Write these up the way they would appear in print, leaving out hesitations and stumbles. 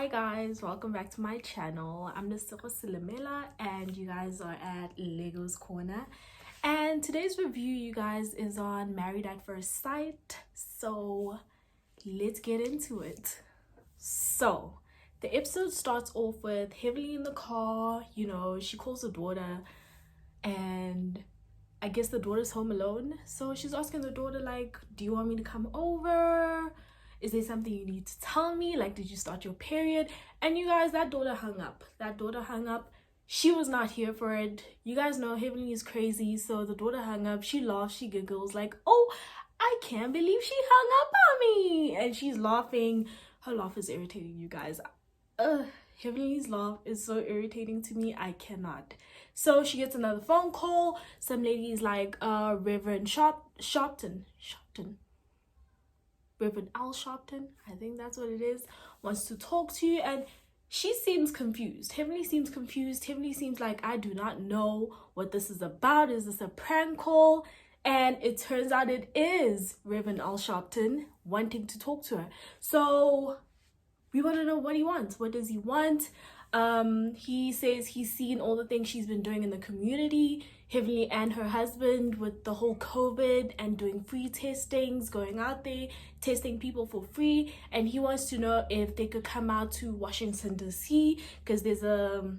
Hi guys, welcome back to my channel. I'm Nisiko Silamela and you guys are at Lego's Corner. And today's review, you guys, is on Married at First Sight. So let's get into it. So the episode starts off with Heavily in the car. She calls the daughter and I guess the daughter's home alone. So she's asking the daughter, like, do you want me to come over? Is there something you need to tell me? Like, did you start your period? And you guys, that daughter hung up. She was not here for it. You guys know Heavenly is crazy. So the daughter hung up. She laughs, she giggles like, oh, I can't believe she hung up on me. And she's laughing. Her laugh is irritating, you guys. Heavenly's laugh is so irritating to me. I cannot. So she gets another phone call. Some lady's like, Reverend Sharpton. Reverend Al Sharpton, I think that's what it is, wants to talk to you, and she seems confused. Heavenly seems confused. Heavenly seems like, I do not know what this is about. Is this a prank call? And it turns out it is Reverend Al Sharpton wanting to talk to her. So we want to know what he wants. What does he want? He says he's seen all the things she's been doing in the community, Heavenly and her husband, with the whole COVID and doing free testings, going out there, testing people for free. And he wants to know if they could come out to Washington, D.C. because there's a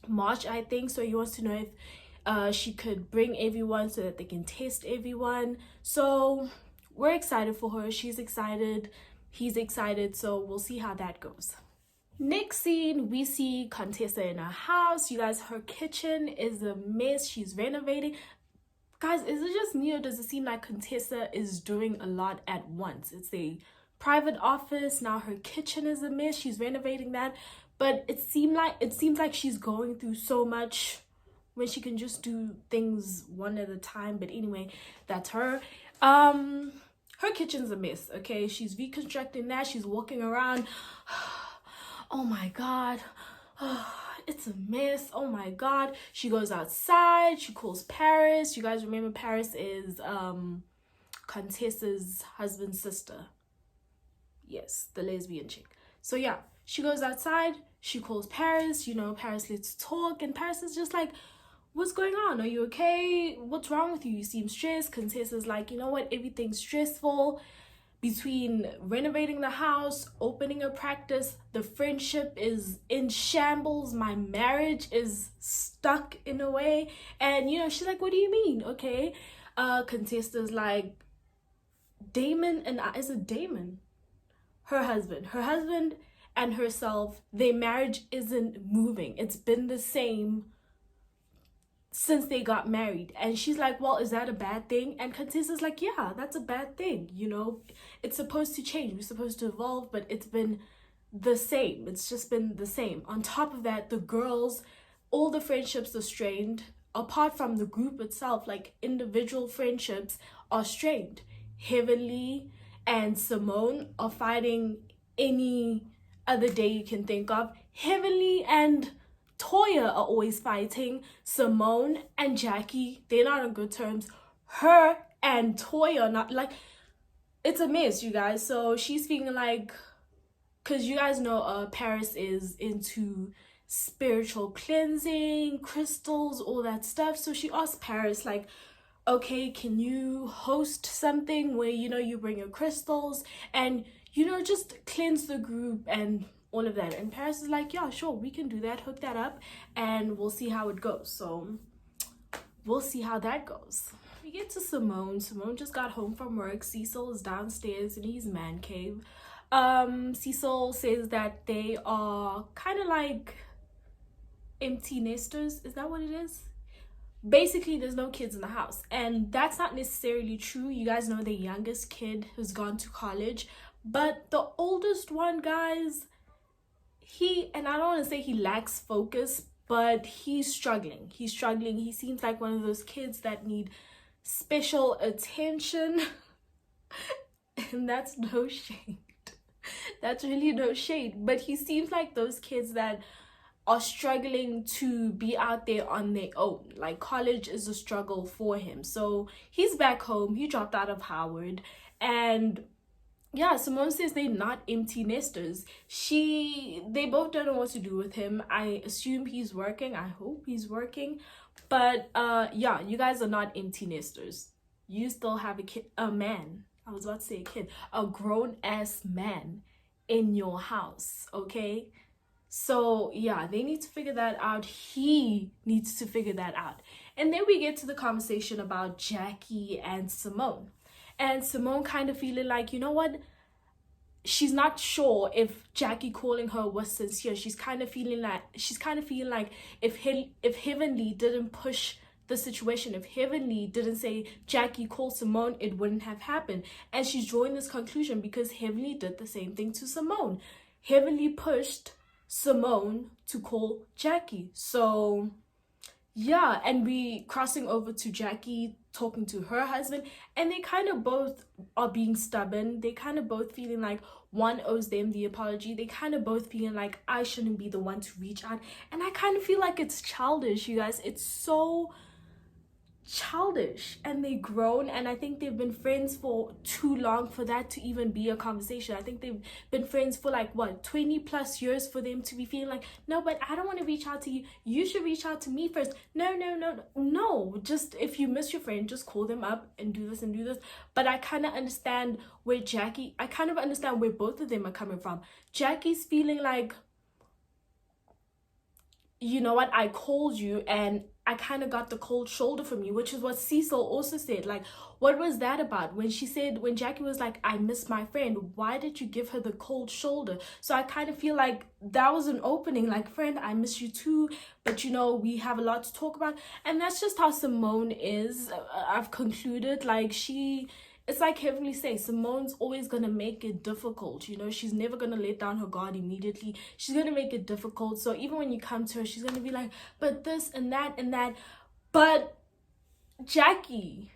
march, I think. So he wants to know if she could bring everyone so that they can test everyone. So we're excited for her. She's excited. He's excited. So we'll see how that goes. Next scene, we see Contessa in her house. You guys, her kitchen is a mess. She's renovating. Guys, is it just me or does it seem like Contessa is doing a lot at once? It's a private office. Now her kitchen is a mess. She's renovating that. But it seems like she's going through so much when she can just do things one at a time. But anyway, that's her. Her kitchen's a mess, okay? She's reconstructing that. She's walking around. Oh my god, it's a mess. Oh my god. She goes outside. She calls Paris. You guys remember Paris is Contessa's husband's sister. Yes, the lesbian chick. So yeah, she goes outside. She calls Paris. Paris lets talk, and Paris is just like, what's going on? Are you okay? What's wrong with you? You seem stressed. Contessa's like, you know what? Everything's stressful. Between renovating the house, opening a practice, the friendship is in shambles. My marriage is stuck in a way. And, she's like, what do you mean? Okay. Contessa's like, Damon and I, is it Damon? Her husband and herself, their marriage isn't moving. It's been the same since they got married. And she's like, well, is that a bad thing? And Contessa's like, yeah, that's a bad thing. It's supposed to change. We're supposed to evolve, but it's been the same. It's just been the same. On top of that, the girls, all the friendships are strained. Apart from the group itself, like individual friendships are strained. Heavenly and Simone are fighting any other day you can think of. Heavenly and Toya are always fighting. Simone and Jackie, they're not on good terms. Her and Toya are not, like, it's a mess, you guys. So she's feeling like, because you guys know Paris is into spiritual cleansing, crystals, all that stuff. So she asked Paris, like, okay, can you host something where, you bring your crystals and, just cleanse the group and all of that. And Paris is like, yeah, sure, we can do that, hook that up, and we'll see how it goes. So we'll see how that goes. We get to Simone. Simone just got home from work. Cecil is downstairs in his man cave. Cecil says that they are kind of like empty nesters. Is that what it is? Basically, there's no kids in the house, and that's not necessarily true. You guys know the youngest kid has gone to college, but the oldest one, guys, and I don't want to say he lacks focus, but he's struggling. He seems like one of those kids that need special attention. And that's no shade. That's really no shade. But he seems like those kids that are struggling to be out there on their own. Like, college is a struggle for him. So he's back home. He dropped out of Howard. And yeah, Simone says they're not empty nesters. They both don't know what to do with him. I assume he's working. I hope he's working. But yeah, you guys are not empty nesters. You still have a man. I was about to say a kid, a grown ass man in your house, okay? So yeah, they need to figure that out. He needs to figure that out. And then we get to the conversation about Jackie and Simone. And Simone kind of feeling like, you know what? She's not sure if Jackie calling her was sincere. She's kind of feeling like if Heavenly didn't push the situation, if Heavenly didn't say Jackie call Simone, it wouldn't have happened. And she's drawing this conclusion because Heavenly did the same thing to Simone. Heavenly pushed Simone to call Jackie. So yeah, and we crossing over to Jackie talking to her husband, and they kind of both are being stubborn. They kind of both feeling like one owes them the apology. They kind of both feeling like I shouldn't be the one to reach out. And I kind of feel like it's childish, you guys. It's so childish, and they grown, and I think they've been friends for too long for that to even be a conversation. I think they've been friends for like what, 20 plus years for them to be feeling like, no, but I don't want to reach out to you, you should reach out to me first. No, just if you miss your friend, just call them up and do this and do this. But I kind of understand where both of them are coming from. Jackie's feeling like, you know what, I called you and I kind of got the cold shoulder from you, which is what Cecil also said. Like, what was that about? When Jackie was like, I miss my friend, why did you give her the cold shoulder? So I kind of feel like that was an opening, like, friend, I miss you too, but you know, we have a lot to talk about. And that's just how Simone is. I've concluded, like, it's like Heavenly says, Simone's always gonna make it difficult. You know, she's never gonna let down her guard immediately. She's gonna make it difficult. So even when you come to her, she's gonna be like, but this and that and that. But Jackie,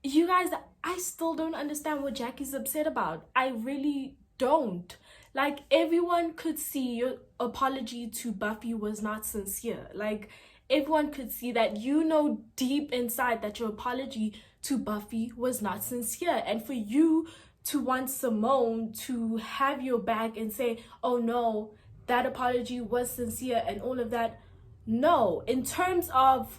you guys, I still don't understand what Jackie's upset about. I really don't. Like, everyone could see your apology to Buffy was not sincere. Like, everyone could see that, you know, deep inside that your apology to Buffy was not sincere. And for you to want Simone to have your back and say, oh no, that apology was sincere and all of that. No, in terms of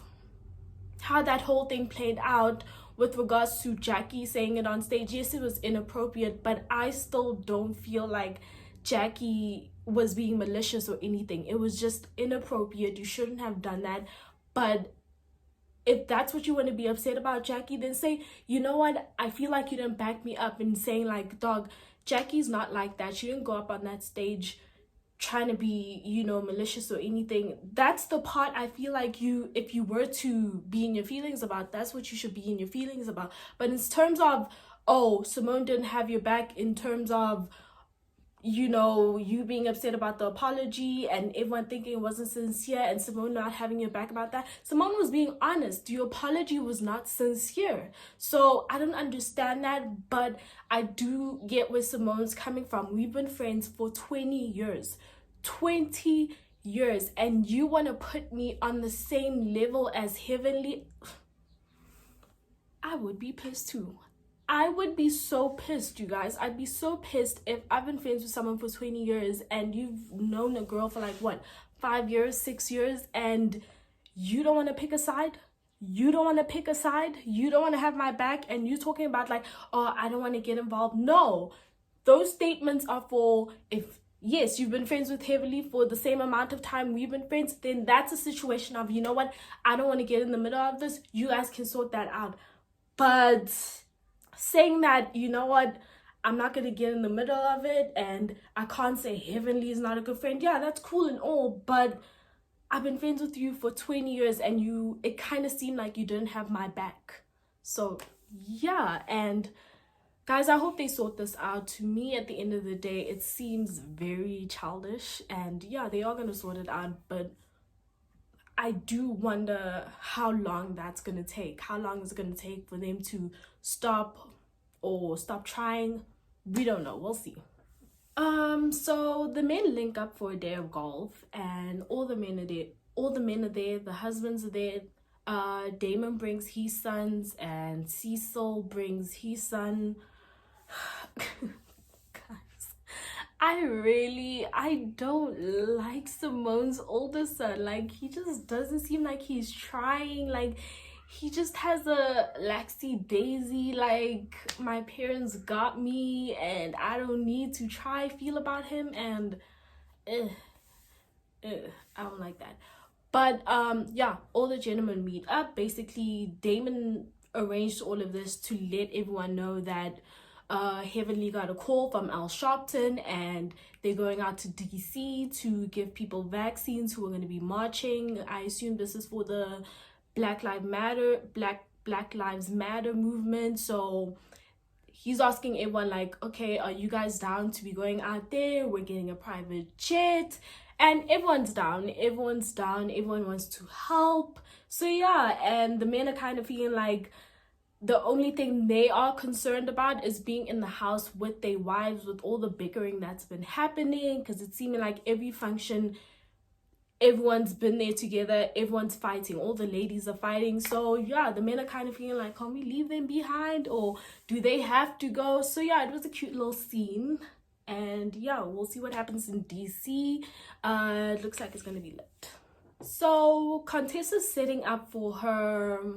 how that whole thing played out with regards to Jackie saying it on stage, yes, it was inappropriate, but I still don't feel like Jackie was being malicious or anything. It was just inappropriate. You shouldn't have done that. But if that's what you want to be upset about, Jackie, then say, you know what, I feel like you didn't back me up in saying, like, dog, Jackie's not like that. She didn't go up on that stage trying to be, you know, malicious or anything. That's the part I feel like if you were to be in your feelings about, that's what you should be in your feelings about. But in terms of, oh, Simone didn't have your back, in terms of, you know, you being upset about the apology and everyone thinking it wasn't sincere and Simone not having your back about that, Simone was being honest. Your apology was not sincere. So I don't understand that, but I do get where Simone's coming from. We've been friends for 20 years. 20 years. And you want to put me on the same level as Heavenly? I would be pissed too. I would be so pissed, you guys. I'd be so pissed if I've been friends with someone for 20 years and you've known a girl for like, what, 5 years, 6 years, and you don't want to pick a side? You don't want to pick a side? You don't want to have my back? And you talking about like, oh, I don't want to get involved. No, those statements are for, if, yes, you've been friends with Heavenly for the same amount of time we've been friends, then that's a situation of, you know what, I don't want to get in the middle of this. You guys can sort that out. But saying that, you know what, I'm not gonna get in the middle of it and I can't say Heavenly is not a good friend. Yeah, that's cool and all, but I've been friends with you for 20 years and it kind of seemed like you didn't have my back. So yeah, and guys, I hope they sort this out. To me, at the end of the day, it seems very childish, and yeah, they are gonna sort it out, but I do wonder how long that's gonna take. How long is it gonna take for them to stop trying? We don't know. We'll see. So the men link up for a day of golf, and all the men are there. The husbands are there. Damon brings his sons, and Cecil brings his son. Guys, I don't like Simone's older son. Like, he just doesn't seem like he's trying. Like, he just has a laxy daisy, like, my parents got me and I don't need to try feel about him. And I don't like that. But yeah, all the gentlemen meet up. Basically, Damon arranged all of this to let everyone know that Heavenly got a call from Al Sharpton and they're going out to DC to give people vaccines who are going to be marching. I assume this is for the Black Lives Matter movement. So he's asking everyone, like, okay, are you guys down to be going out there? We're getting a private jet. And everyone's down, everyone wants to help. So yeah, and the men are kind of feeling like the only thing they are concerned about is being in the house with their wives, with all the bickering that's been happening, because it's seeming like every function, everyone's been there together, everyone's fighting, all the ladies are fighting. So yeah, the men are kind of feeling like, can we leave them behind, or do they have to go? So yeah, it was a cute little scene. And yeah, we'll see what happens in DC. It looks like it's gonna be lit. So Contessa's setting up for her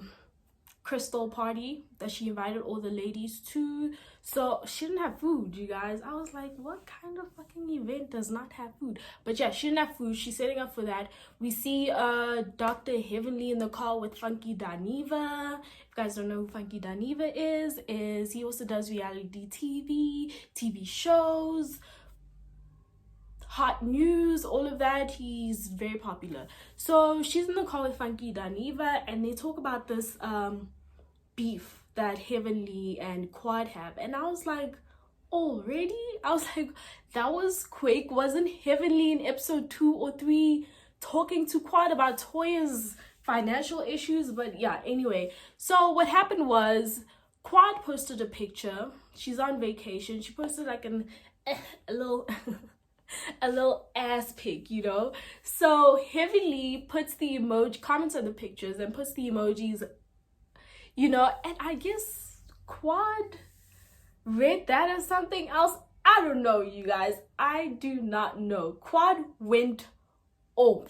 crystal party that she invited all the ladies to. So she didn't have food, you guys. I was like, what kind of fucking event does not have food? But yeah, she didn't have food. She's setting up for that. We see Dr. Heavenly in the car with Funky Daniva. If you guys don't know who Funky Daniva is he also does reality TV shows, hot news, all of that. He's very popular. So she's in the car with Funky Daniva and they talk about this beef that Heavenly and Quad have. And I was like, already? I was like, that was quick. Wasn't Heavenly in episode 2 or 3 talking to Quad about Toya's financial issues? But yeah, anyway. So what happened was Quad posted a picture. She's on vacation. She posted like a little a little ass pic, you know. So Heavenly puts the emoji, comments on the pictures and puts the emojis, you know, and I guess Quad read that as something else. I don't know, you guys. I do not know. Quad went off.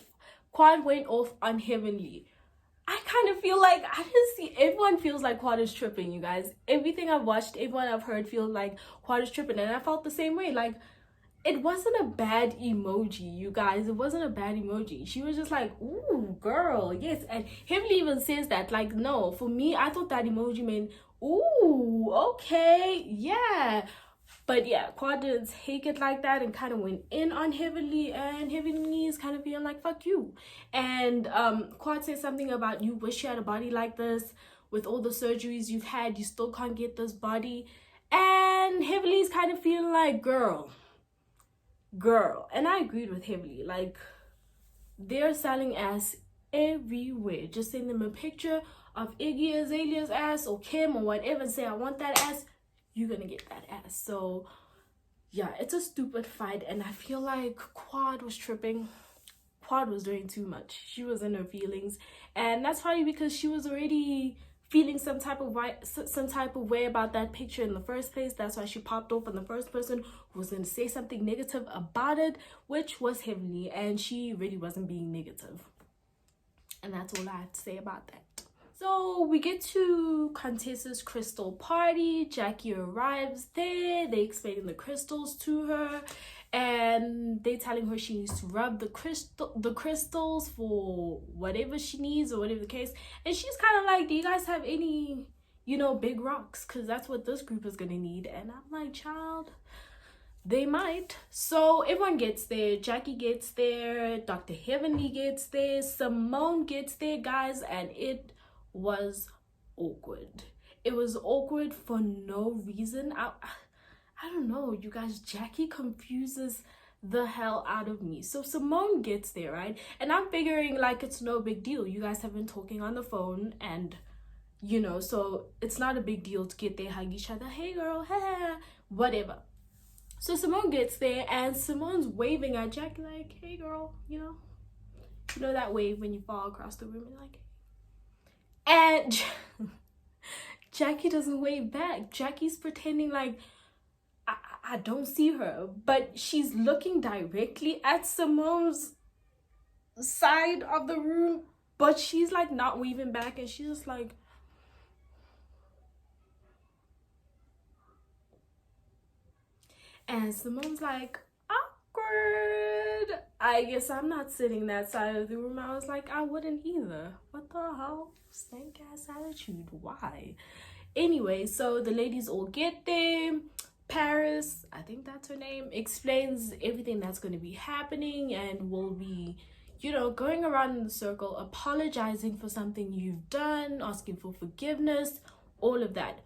Quad went off on Heavenly. I kind of feel like, I didn't see, everyone feels like Quad is tripping, you guys. Everything I've watched, everyone I've heard feels like Quad is tripping. And I felt the same way. Like, it wasn't a bad emoji, you guys. It wasn't a bad emoji. She was just like, ooh, girl, yes. And Heavenly even says that, like, no, for me, I thought that emoji meant, ooh, okay, yeah. But yeah, Quad didn't take it like that and kind of went in on Heavenly, and Heavenly is kind of feeling like, fuck you. And Quad says something about, you wish you had a body like this. With all the surgeries you've had, you still can't get this body. And Heavenly's kind of feeling like, girl. And I agreed with Heavenly. Like, they're selling ass everywhere. Just send them a picture of Iggy Azalea's ass or Kim or whatever and say, I want that ass, you're gonna get that ass. So yeah, it's a stupid fight, and I feel like Quad was tripping. Quad was doing too much. She was in her feelings, and that's probably because she was already feeling some type of way about that picture in the first place. That's why she popped off on the first person who was going to say something negative about it, which was Heavenly, and she really wasn't being negative. And that's all I have to say about that. So we get to Contessa's crystal party. Jackie arrives there. They explaining the crystals to her, and they telling her she needs to rub the crystals for whatever she needs or whatever the case. And she's kind of like, do you guys have any, you know, big rocks? Because that's what this group is gonna need. And I'm like, child, they might. So everyone gets there. Jackie gets there, Dr. Heavenly gets there, Simone gets there, guys, and it was awkward. It was awkward for no reason. I don't know, you guys. Jackie confuses the hell out of me. So Simone gets there, right? And I'm figuring like it's no big deal. You guys have been talking on the phone, and you know, so it's not a big deal to get there, hug each other, hey girl, hey, whatever. So Simone gets there and Simone's waving at Jackie like, hey girl, you know that wave when you fall across the room, and like, and Jackie doesn't wave back. Jackie's pretending like, I don't see her, but she's looking directly at Simone's side of the room, but she's like not waving back, and she's just like, and Simone's like, awkward. I guess I'm not sitting that side of the room. I was like, I wouldn't either. What the hell? Stank ass attitude. Why? Anyway, so the ladies all get there. Paris, I think that's her name, explains everything that's going to be happening, and will be, you know, going around in the circle, apologizing for something you've done, asking for forgiveness, all of that.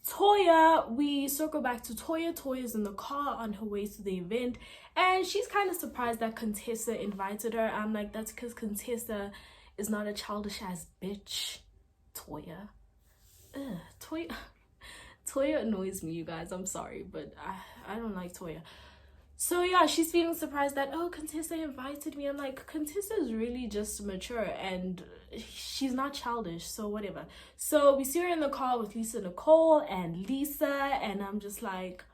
Toya, we circle back to Toya. Toya's in the car on her way to the event, and she's kind of surprised that Contessa invited her. I'm like, that's because Contessa is not a childish ass bitch. Toya. Ugh, Toya annoys me, you guys. I'm sorry, but I don't like Toya. So yeah, she's feeling surprised that, oh, Contessa invited me. I'm like, Contessa is really just mature and she's not childish, so whatever. So we see her in the car with Lisa Nicole and Lisa, and I'm just like,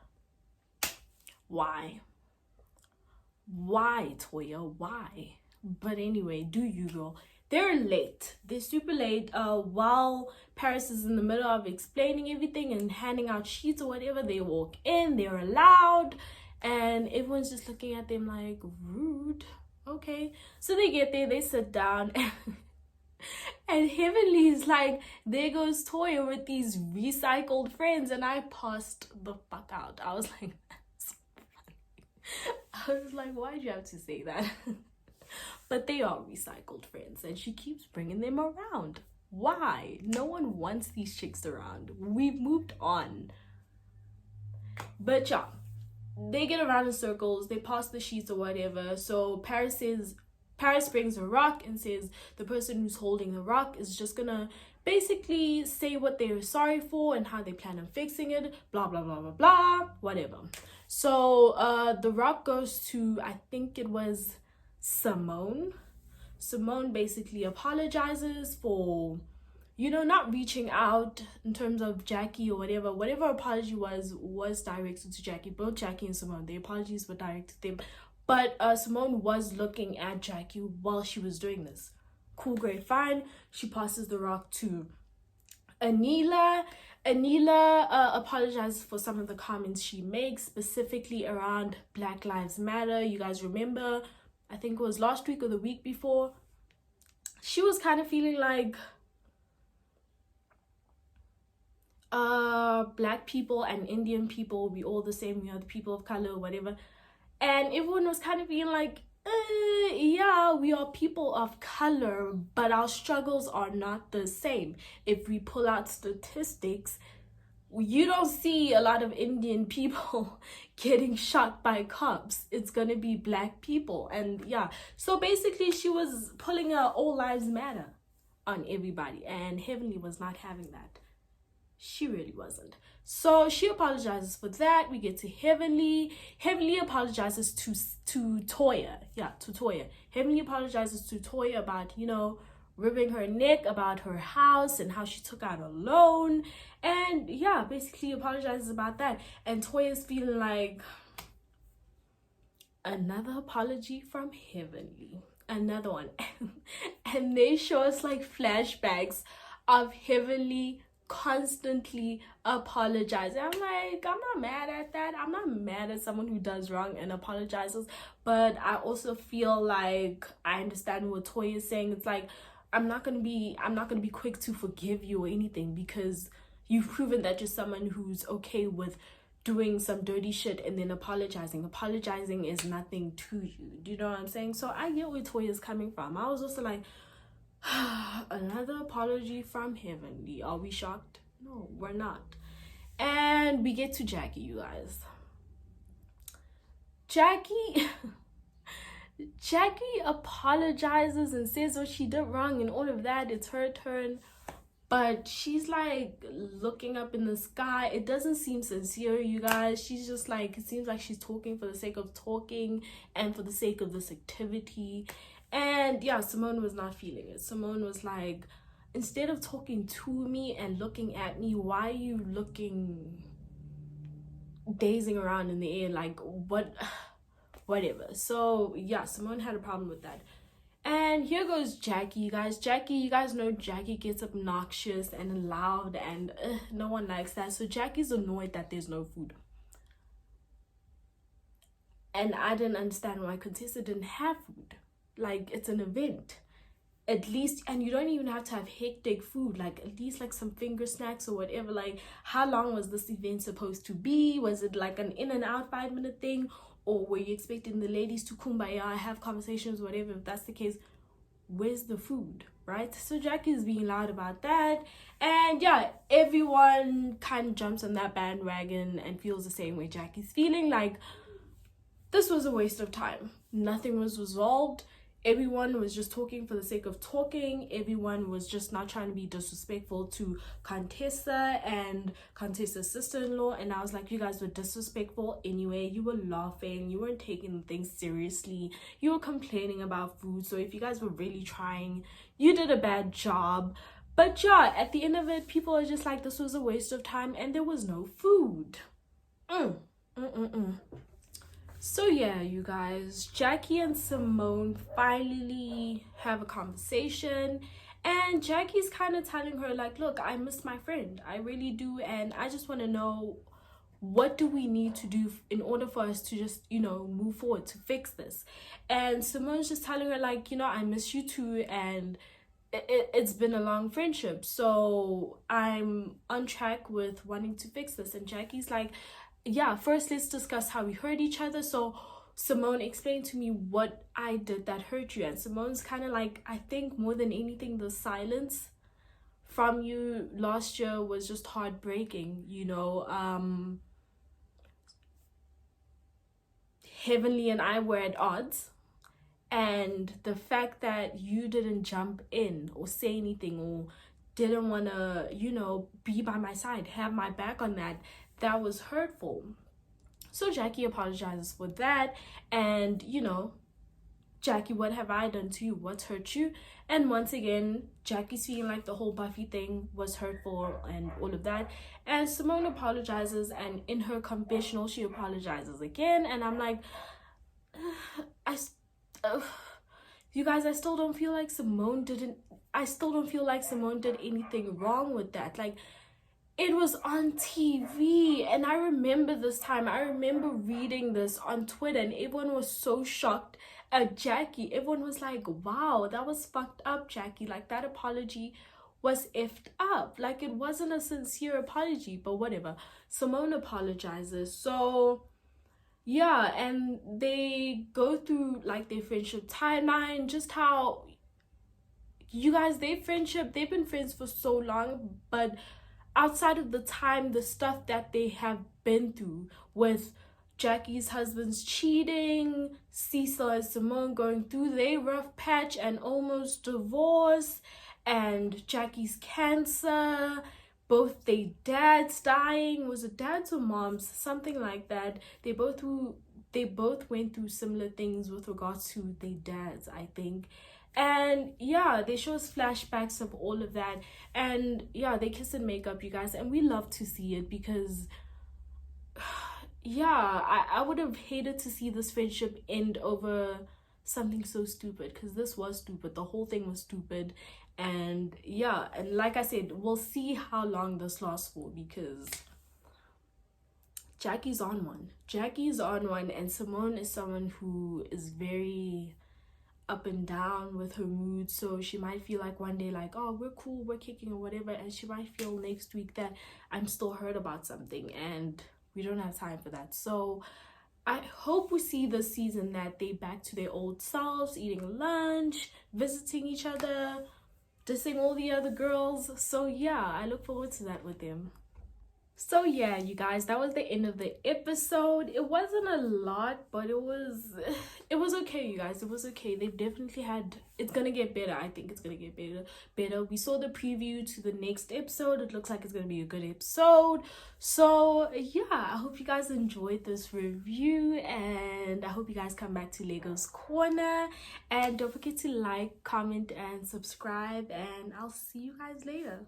why? Why, Toya? Why? But anyway, do you, girl. They're late. They're super late. While Paris is in the middle of explaining everything and handing out sheets or whatever, they walk in, they're allowed, and everyone's just looking at them like, rude. Okay. So they get there, they sit down, and Heavenly is like, there goes Toya with these recycled friends, and I passed the fuck out. I was like, that's funny. I was like, why'd you have to say that? But they are recycled friends, and she keeps bringing them around. Why? No one wants these chicks around. We've moved on. But yeah, they get around in circles, they pass the sheets or whatever. So Paris brings a rock and says the person who's holding the rock is just gonna basically say what they're sorry for and how they plan on fixing it, blah blah blah blah blah, whatever. So the rock goes to, I think it was Simone. Simone basically apologizes for, you know, not reaching out in terms of Jackie or whatever apology was directed to Jackie. Both Jackie and Simone, the apologies were directed to them, but Simone was looking at Jackie while she was doing this. Cool, great, fine. She passes the rock to Anila. Anila apologizes for some of the comments she makes, specifically around Black Lives Matter. You guys remember, I think it was last week or the week before, she was kind of feeling like black people and Indian people, we all the same, we are the people of color or whatever, and everyone was kind of being like, yeah, we are people of color, but our struggles are not the same. If we pull out statistics, you don't see a lot of Indian people getting shot by cops. It's gonna be black people. And yeah, so basically she was pulling a all lives matter on everybody, and Heavenly was not having that. She really wasn't. So she apologizes for that. We get to Heavenly. Heavenly apologizes to Toya. Yeah, to Toya. Heavenly apologizes to Toya about, you know, ripping her neck, about her house and how she took out a loan, and yeah, basically apologizes about that. And Toya's feeling like, another apology from Heavenly, another one. And they show us like flashbacks of Heavenly constantly apologizing. I'm like, I'm not mad at that. I'm not mad at someone who does wrong and apologizes, but I also feel like I understand what Toya is saying. It's like, I'm not gonna be quick to forgive you or anything, because you've proven that you're someone who's okay with doing some dirty shit and then apologizing. Apologizing is nothing to you. Do you know what I'm saying? So I get where Toya's coming from. I was also like, another apology from Heavenly. Are we shocked? No, we're not. And we get to Jackie, you guys. Jackie apologizes and says what she did wrong and all of that. It's her turn, but she's like looking up in the sky. It doesn't seem sincere, you guys. She's just like, it seems like she's talking for the sake of talking and for the sake of this activity. And yeah, Simone was not feeling it. Simone was like, instead of talking to me and looking at me, why are you looking dazing around in the air, like whatever. So yeah, Simone had a problem with that. And here goes Jackie, you guys. Jackie, you guys know Jackie gets obnoxious and loud, and no one likes that. So Jackie's annoyed that there's no food. And I didn't understand why Contessa didn't have food. Like, it's an event. At least, and you don't even have to have hectic food, like at least like some finger snacks or whatever. Like, how long was this event supposed to be? Was it like an in and out 5-minute thing, or were you expecting the ladies to kumbaya, have conversations, whatever? If that's the case, where's the food, right? So Jackie's being loud about that, and yeah, everyone kind of jumps on that bandwagon and feels the same way Jackie's feeling. Like, this was a waste of time. Nothing was resolved. Everyone was just talking for the sake of talking. Everyone was just not trying to be disrespectful to Contessa and Contessa's sister-in-law. And I was like, you guys were disrespectful anyway. You were laughing. You weren't taking things seriously. You were complaining about food. So if you guys were really trying, you did a bad job. But yeah, at the end of it, people are just like, this was a waste of time and there was no food. So yeah, you guys, Jackie and Simone finally have a conversation, and Jackie's kind of telling her like, look, I miss my friend, I really do, and I just want to know, what do we need to do in order for us to just, you know, move forward to fix this? And Simone's just telling her like, you know, I miss you too, and it's been a long friendship, so I'm on track with wanting to fix this. And Jackie's like, yeah, first let's discuss how we hurt each other. So Simone, explain to me what I did that hurt you. And Simone's kind of like, I think more than anything, the silence from you last year was just heartbreaking, you know. Heavenly and I were at odds, and the fact that you didn't jump in or say anything or didn't want to, you know, be by my side, have my back on that was hurtful. So Jackie apologizes for that, and you know, Jackie, what have I done to you? What's hurt you? And once again, Jackie's feeling like the whole Buffy thing was hurtful and all of that. And Simone apologizes, and in her confessional, she apologizes again. And I'm like, you guys, I still don't feel like Simone did anything wrong with that. Like, it was on TV, and I remember this time. I remember reading this on Twitter, and everyone was so shocked at Jackie. Everyone was like, wow, that was fucked up, Jackie. Like, that apology was effed up. Like, it wasn't a sincere apology, but whatever. Simone apologizes. So yeah, and they go through like their friendship timeline, just how, you guys, they've been friends for so long, but outside of the time, the stuff that they have been through with Jackie's husband's cheating, Cecil and Simone going through their rough patch and almost divorce, and Jackie's cancer, both their dads dying, was it dads or moms, something like that. They both went through similar things with regards to their dads, I think. And yeah, they show us flashbacks of all of that, and yeah, they kiss and make up, you guys, and we love to see it because yeah, I would have hated to see this friendship end over something so stupid, because this was stupid. The whole thing was stupid. And yeah, and like I said, we'll see how long this lasts for, because Jackie's on one, and Simone is someone who is very up and down with her mood. So she might feel like one day like, oh, we're cool, we're kicking or whatever, and she might feel next week that I'm still hurt about something, and we don't have time for that. So I hope we see this season that they back to their old selves, eating lunch, visiting each other, dissing all the other girls. So yeah, I look forward to that with them. So yeah, you guys, that was the end of the episode. It wasn't a lot, but it was okay, you guys. It was okay. They've definitely had, it's gonna get better. I think it's gonna get better. We saw the preview to the next episode. It looks like it's gonna be a good episode. So yeah, I hope you guys enjoyed this review, and I hope you guys come back to Lego's Corner, and don't forget to like, comment, and subscribe, and I'll see you guys later.